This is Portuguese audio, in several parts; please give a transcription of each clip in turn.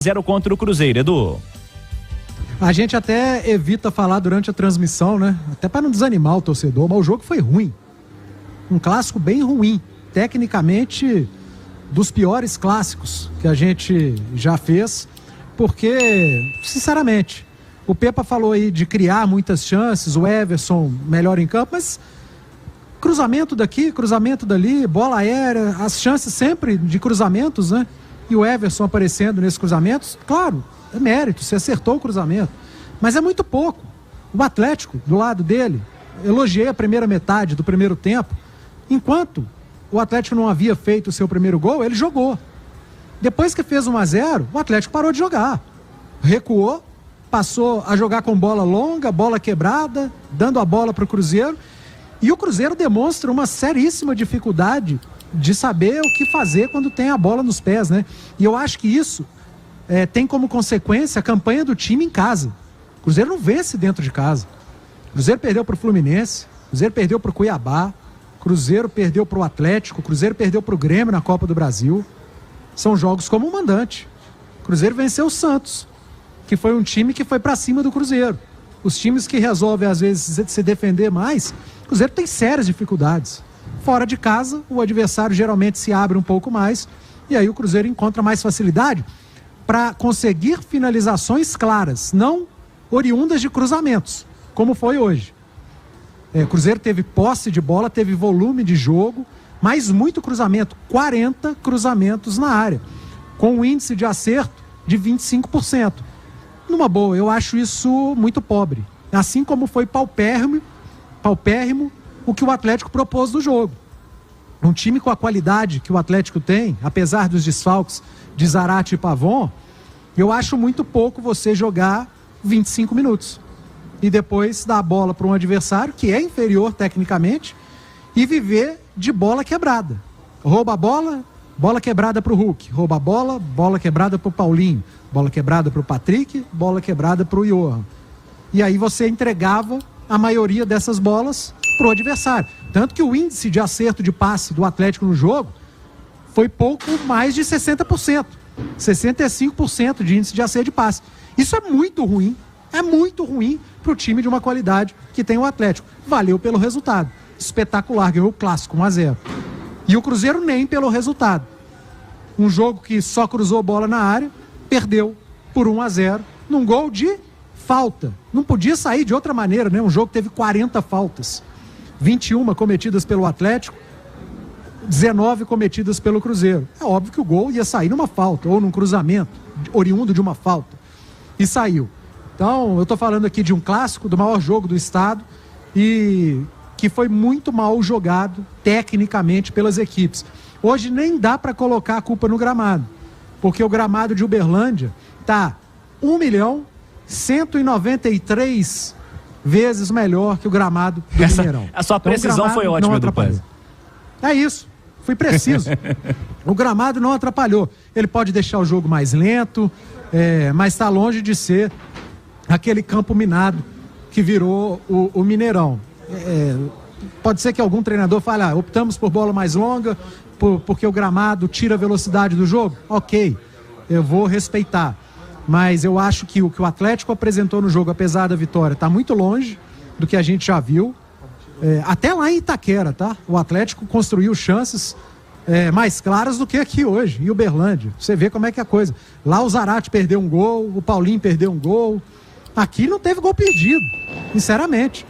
0 contra o Cruzeiro, Edu. A gente até evita falar durante a transmissão, né? Até para não desanimar o torcedor, mas o jogo foi ruim. Um clássico bem ruim. Tecnicamente, dos piores clássicos que a gente já fez. Porque, sinceramente, o Pepa falou aí de criar muitas chances, o Everson melhor em campo, mas cruzamento daqui, cruzamento dali, bola aérea, as chances sempre de cruzamentos, né? E o Everson aparecendo nesses cruzamentos, claro, é mérito, você acertou o cruzamento, mas é muito pouco. O Atlético, do lado dele, elogiei a primeira metade do primeiro tempo, enquanto o Atlético não havia feito o seu primeiro gol, ele jogou. Depois que fez 1-0, o Atlético parou de jogar, recuou, passou a jogar com bola longa, bola quebrada, dando a bola para o Cruzeiro, e o Cruzeiro demonstra uma seríssima dificuldade de saber o que fazer quando tem a bola nos pés, né? E eu acho que isso tem como consequência a campanha do time em casa. O Cruzeiro não vence dentro de casa. O Cruzeiro perdeu para o Fluminense, o Cruzeiro perdeu para o Cuiabá, o Cruzeiro perdeu para o Atlético, o Cruzeiro perdeu para o Grêmio na Copa do Brasil. São jogos como um mandante. O Cruzeiro venceu o Santos, que foi um time que foi para cima do Cruzeiro. Os times que resolvem às vezes se defender mais, o Cruzeiro tem sérias dificuldades. Fora de casa, o adversário geralmente se abre um pouco mais e aí o Cruzeiro encontra mais facilidade para conseguir finalizações claras, não oriundas de cruzamentos, como foi hoje. O Cruzeiro teve posse de bola, teve volume de jogo, mas muito cruzamento, 40 cruzamentos na área, com um índice de acerto de 25%. Numa boa, eu acho isso muito pobre. Assim como foi paupérrimo o que o Atlético propôs no jogo. Um time com a qualidade que o Atlético tem, apesar dos desfalques de Zarate e Pavon, eu acho muito pouco você jogar 25 minutos e depois dar a bola para um adversário que é inferior tecnicamente e viver de bola quebrada. Rouba a bola, bola quebrada para o Hulk. Rouba a bola, bola quebrada para o Paulinho. Bola quebrada para o Patrick, bola quebrada para o Johan. E aí você entregava a maioria dessas bolas para o adversário. Tanto que o índice de acerto de passe do Atlético no jogo foi pouco mais de 60%. 65% de índice de acerto de passe. Isso é muito ruim para o time de uma qualidade que tem o Atlético. Valeu pelo resultado. Espetacular, ganhou o clássico 1-0. E o Cruzeiro nem pelo resultado. Um jogo que só cruzou bola na área, perdeu por 1-0 num gol de falta. Não podia sair de outra maneira, né? Um jogo que teve 40 faltas. 21 cometidas pelo Atlético, 19 cometidas pelo Cruzeiro. É óbvio que o gol ia sair numa falta, ou num cruzamento, oriundo de uma falta. E saiu. Então, eu estou falando aqui de um clássico, do maior jogo do estado, e que foi muito mal jogado, tecnicamente, pelas equipes. Hoje nem dá para colocar a culpa no gramado, porque o gramado de Uberlândia está 1.193 vezes melhor que o gramado do Mineirão. A sua precisão então, foi ótima, Edu Paz. É isso, fui preciso. O gramado não atrapalhou. Ele pode deixar o jogo mais lento, mas está longe de ser aquele campo minado que virou o Mineirão. Pode ser que algum treinador fale, optamos por bola mais longa, porque o gramado tira a velocidade do jogo. Ok, eu vou respeitar. Mas eu acho que o Atlético apresentou no jogo, apesar da vitória, está muito longe do que a gente já viu. Até lá em Itaquera, tá? O Atlético construiu chances mais claras do que aqui hoje, em Uberlândia. Você vê como é que é a coisa. Lá o Zarate perdeu um gol, o Paulinho perdeu um gol. Aqui não teve gol perdido, sinceramente.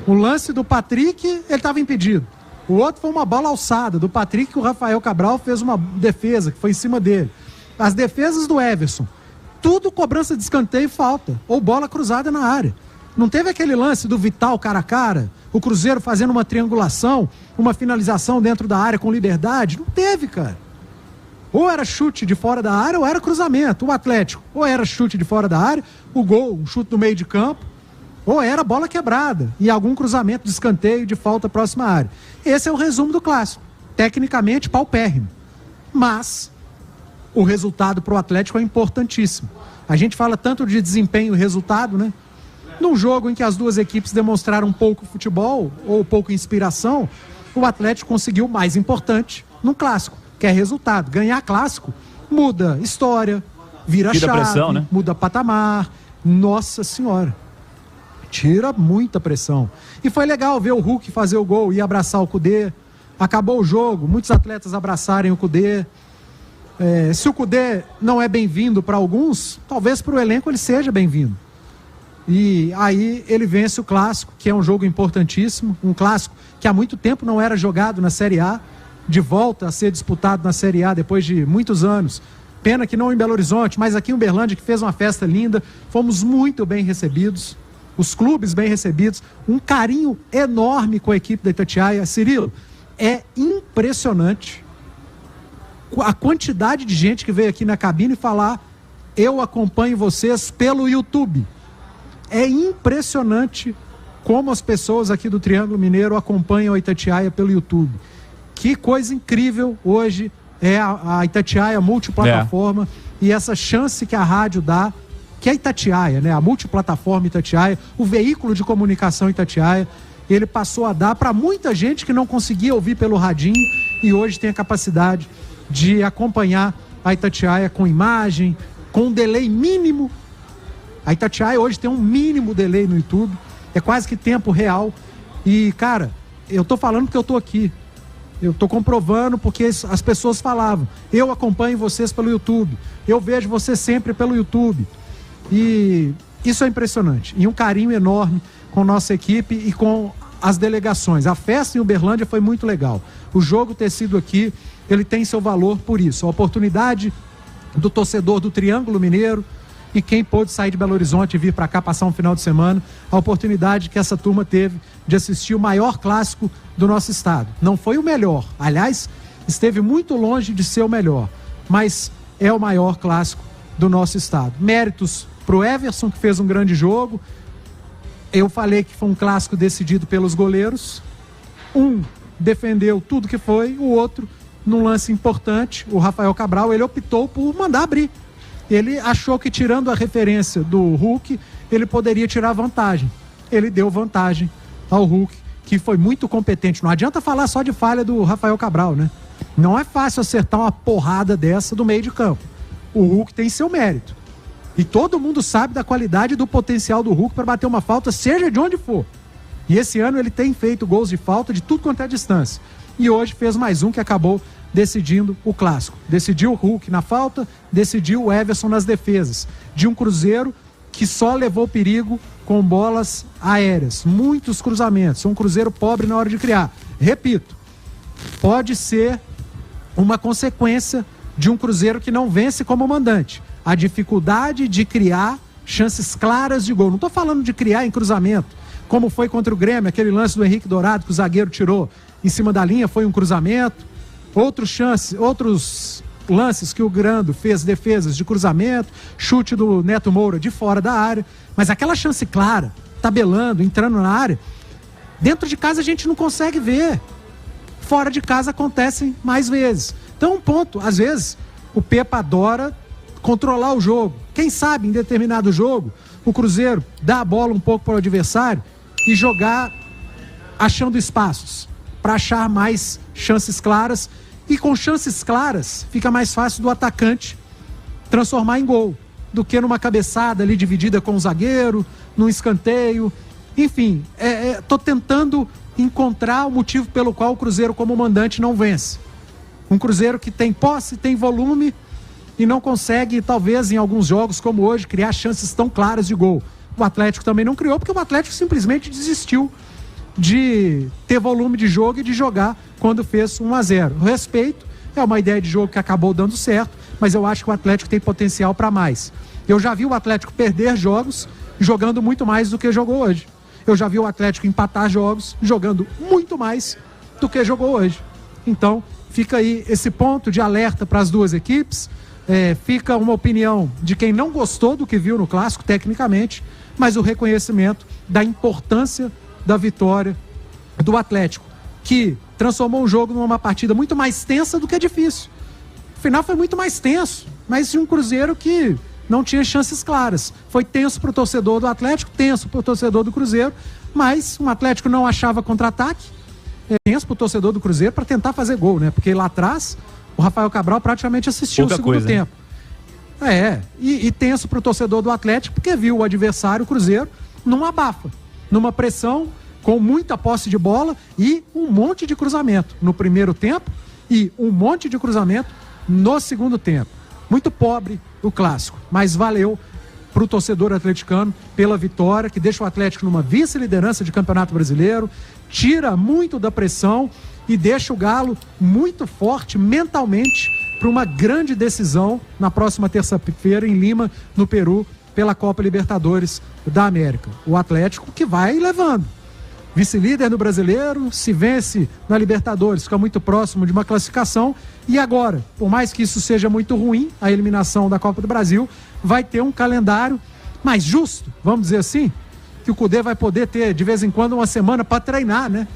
O lance do Patrick, ele estava impedido. O outro foi uma bola alçada do Patrick, que o Rafael Cabral fez uma defesa, que foi em cima dele. As defesas do Everson, tudo cobrança de escanteio e falta, ou bola cruzada na área. Não teve aquele lance do Vital cara a cara, o Cruzeiro fazendo uma triangulação, uma finalização dentro da área com liberdade? Não teve, cara. Ou era chute de fora da área, ou era cruzamento. O Atlético, ou era chute de fora da área, o gol, um chute no meio de campo, ou era bola quebrada e algum cruzamento de escanteio de falta próxima à área. Esse é o resumo do clássico. Tecnicamente, paupérrimo. Mas o resultado para o Atlético é importantíssimo. A gente fala tanto de desempenho e resultado, né? Num jogo em que as duas equipes demonstraram pouco futebol ou pouco inspiração, o Atlético conseguiu o mais importante no clássico, que é resultado. Ganhar clássico muda história, vira Tira chave, pressão, né? muda patamar. Nossa Senhora. Tira muita pressão. E foi legal ver o Hulk fazer o gol e abraçar o Kudê. Acabou o jogo, muitos atletas abraçarem o Kudê. Se o Kudê não é bem-vindo para alguns, talvez para o elenco ele seja bem-vindo. E aí ele vence o Clássico, que é um jogo importantíssimo, um Clássico que há muito tempo não era jogado na Série A, de volta a ser disputado na Série A depois de muitos anos. Pena que não em Belo Horizonte, mas aqui em Uberlândia, que fez uma festa linda, fomos muito bem recebidos, os clubes bem recebidos, um carinho enorme com a equipe da Itatiaia. Cirilo, é impressionante a quantidade de gente que veio aqui na cabine falar: eu acompanho vocês pelo YouTube. É impressionante como as pessoas aqui do Triângulo Mineiro acompanham a Itatiaia pelo YouTube. Que coisa incrível hoje é a Itatiaia multiplataforma e essa chance que a rádio dá, que é a Itatiaia, né? A multiplataforma Itatiaia, o veículo de comunicação Itatiaia, ele passou a dar para muita gente que não conseguia ouvir pelo radinho e hoje tem a capacidade de acompanhar a Itatiaia com imagem, com um delay mínimo. A Itatiaia hoje tem um mínimo delay no YouTube, é quase que tempo real. E, cara, eu tô falando porque eu tô aqui. Eu tô comprovando porque as pessoas falavam: eu acompanho vocês pelo YouTube, eu vejo vocês sempre pelo YouTube. E isso é impressionante. E um carinho enorme com nossa equipe e com as delegações. A festa em Uberlândia foi muito legal. O jogo ter sido aqui, ele tem seu valor por isso. A oportunidade do torcedor do Triângulo Mineiro e quem pôde sair de Belo Horizonte e vir para cá passar um final de semana, a oportunidade que essa turma teve de assistir o maior clássico do nosso estado. Não foi o melhor, aliás, esteve muito longe de ser o melhor, mas é o maior clássico do nosso estado. Méritos pro Everson, que fez um grande jogo. Eu falei que foi um clássico decidido pelos goleiros. Um defendeu tudo que foi, o outro, num lance importante, o Rafael Cabral, ele optou por mandar abrir. Ele achou que, tirando a referência do Hulk, ele poderia tirar vantagem. Ele deu vantagem ao Hulk, que foi muito competente. Não adianta falar só de falha do Rafael Cabral, né? Não é fácil acertar uma porrada dessa do meio de campo. O Hulk tem seu mérito. E todo mundo sabe da qualidade e do potencial do Hulk para bater uma falta, seja de onde for. E esse ano ele tem feito gols de falta de tudo quanto é distância. E hoje fez mais um que acabou decidindo o clássico. Decidiu o Hulk na falta, decidiu o Everson nas defesas. De um Cruzeiro que só levou perigo com bolas aéreas. Muitos cruzamentos. Um Cruzeiro pobre na hora de criar. Repito, pode ser uma consequência de um Cruzeiro que não vence como mandante. A dificuldade de criar chances claras de gol. Não estou falando de criar em cruzamento, como foi contra o Grêmio, aquele lance do Henrique Dourado que o zagueiro tirou em cima da linha, foi um cruzamento. Outros lances que o Grando fez, defesas de cruzamento, chute do Neto Moura de fora da área, mas aquela chance clara, tabelando, entrando na área, dentro de casa a gente não consegue ver. Fora de casa acontecem mais vezes. Então, um ponto, às vezes, o Pepa adora controlar o jogo. Quem sabe, em determinado jogo, o Cruzeiro dá a bola um pouco para o adversário e jogar achando espaços, para achar mais chances claras. E com chances claras, fica mais fácil do atacante transformar em gol, do que numa cabeçada ali dividida com o zagueiro, num escanteio. Enfim, tô tentando encontrar o motivo pelo qual o Cruzeiro como mandante não vence. Um Cruzeiro que tem posse, tem volume e não consegue, talvez em alguns jogos como hoje, criar chances tão claras de gol. O Atlético também não criou, porque o Atlético simplesmente desistiu de ter volume de jogo e de jogar quando fez 1-0. Respeito, é uma ideia de jogo que acabou dando certo, mas eu acho que o Atlético tem potencial para mais. Eu já vi o Atlético perder jogos jogando muito mais do que jogou hoje. Eu já vi o Atlético empatar jogos jogando muito mais do que jogou hoje. Então, fica aí esse ponto de alerta para as duas equipes. Fica uma opinião de quem não gostou do que viu no Clássico, tecnicamente, mas o reconhecimento da importância da vitória do Atlético, que transformou o jogo numa partida muito mais tensa do que difícil. O final foi muito mais tenso, mas de um Cruzeiro que não tinha chances claras. Foi tenso para o torcedor do Atlético, tenso para o torcedor do Cruzeiro, mas o Atlético não achava contra-ataque. Tenso para o torcedor do Cruzeiro para tentar fazer gol, né? Porque lá atrás o Rafael Cabral praticamente assistiu o segundo tempo. E tenso para o torcedor do Atlético, porque viu o adversário, o Cruzeiro, numa abafa, numa pressão, com muita posse de bola e um monte de cruzamento no primeiro tempo e um monte de cruzamento no segundo tempo. Muito pobre o clássico, mas valeu para o torcedor atleticano pela vitória, que deixa o Atlético numa vice-liderança de Campeonato Brasileiro, tira muito da pressão e deixa o Galo muito forte mentalmente para uma grande decisão na próxima terça-feira em Lima, no Peru, pela Copa Libertadores da América. O Atlético que vai levando. Vice-líder no Brasileiro, se vence na Libertadores, fica muito próximo de uma classificação. E agora, por mais que isso seja muito ruim, a eliminação da Copa do Brasil, vai ter um calendário mais justo, vamos dizer assim, que o Cudê vai poder ter de vez em quando uma semana para treinar, né?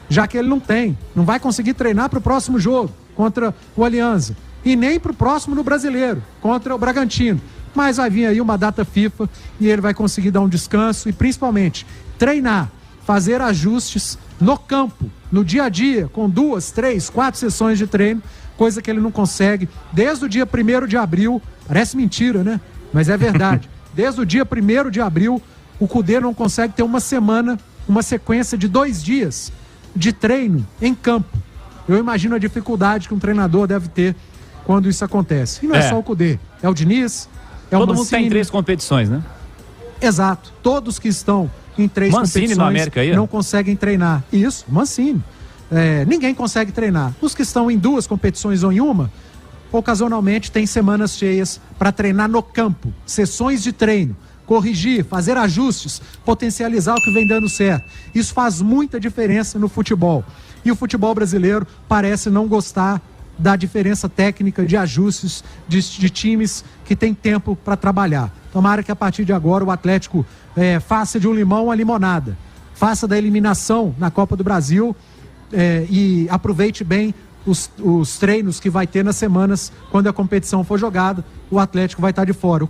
Já que ele não vai conseguir treinar para o próximo jogo contra o Alianza e nem para o próximo no Brasileiro, contra o Bragantino. Mas vai vir aí uma data FIFA e ele vai conseguir dar um descanso e principalmente treinar, fazer ajustes no campo, no dia a dia, com 2, 3, 4 sessões de treino, coisa que ele não consegue desde o dia 1º de abril, parece mentira, né? Mas é verdade. Desde o dia 1º de abril, o Cudê não consegue ter uma semana, uma sequência de 2 dias de treino em campo. Eu imagino a dificuldade que um treinador deve ter quando isso acontece. E não é só o Cudê, é o Diniz, é o Mancini. Todo mundo tem 3 competições, né? Exato. Todos que estão em 3 competições no América aí, não conseguem treinar. Isso, Mancini. Ninguém consegue treinar. Os que estão em 2 competições ou em uma, ocasionalmente tem semanas cheias para treinar no campo, sessões de treino, corrigir, fazer ajustes, potencializar o que vem dando certo. Isso faz muita diferença no futebol. E o futebol brasileiro parece não gostar da diferença técnica de ajustes de times que tem tempo para trabalhar. Tomara que a partir de agora o Atlético faça de um limão uma limonada, faça da eliminação na Copa do Brasil e aproveite bem os treinos que vai ter nas semanas quando a competição for jogada. O Atlético vai estar de fora.